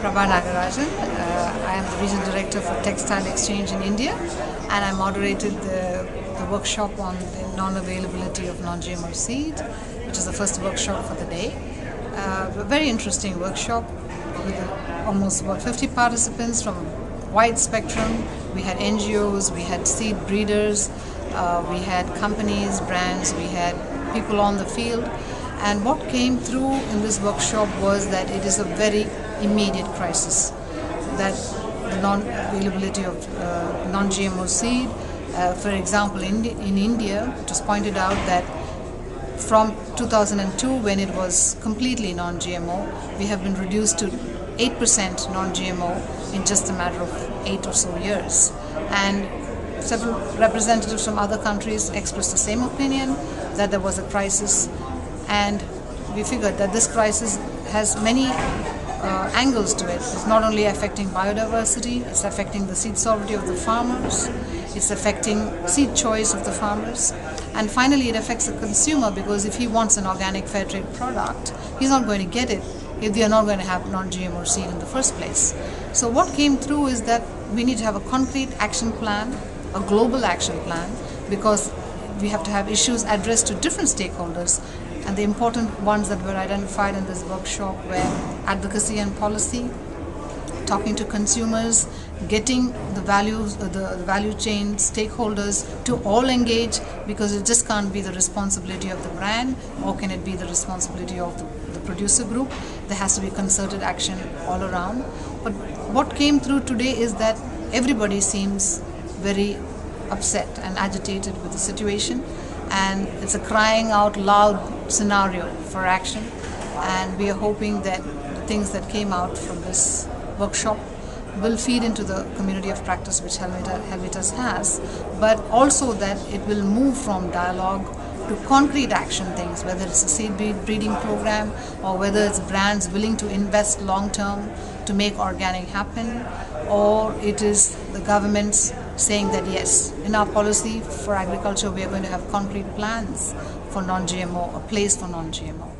Prabha Nagarajan. I am the Regional Director for Textile Exchange in India, and I moderated the workshop on the non-availability of non-GMO seed, which is the first workshop for the day. A very interesting workshop with almost about 50 participants from a wide spectrum. We had NGOs, we had seed breeders, we had companies, brands, we had people on the field. And what came through in this workshop was that it is a very immediate crisis, that the non-availability of non-GMO seed. For example, in India, it was pointed out that from 2002, when it was completely non-GMO, we have been reduced to 8% non-GMO in just a matter of 8 or so years. And several representatives from other countries expressed the same opinion, that there was a crisis. And we figured that this crisis has many angles to it. It's not only affecting biodiversity, it's affecting the seed sovereignty of the farmers, it's affecting seed choice of the farmers, and finally it affects the consumer, because if he wants an organic fair trade product, he's not going to get it if they are not going to have non-GMO seed in the first place. So what came through is that we need to have a concrete action plan, a global action plan, because we have to have issues addressed to different stakeholders. And the important ones that were identified in this workshop were advocacy and policy, talking to consumers, getting the value chain stakeholders to all engage, because it just can't be the responsibility of the brand, or can it be the responsibility of the producer group. There has to be concerted action all around. But what came through today is that everybody seems very upset and agitated with the situation, and it's a crying out loud scenario for action. And we are hoping that the things that came out from this workshop will feed into the community of practice which Helvetas has, but also that it will move from dialogue to concrete action things, whether it's a seed breeding program, or whether it's brands willing to invest long term to make organic happen, or it is the governments saying that yes, in our policy for agriculture we are going to have concrete plans for non-GMO, a place for non-GMO.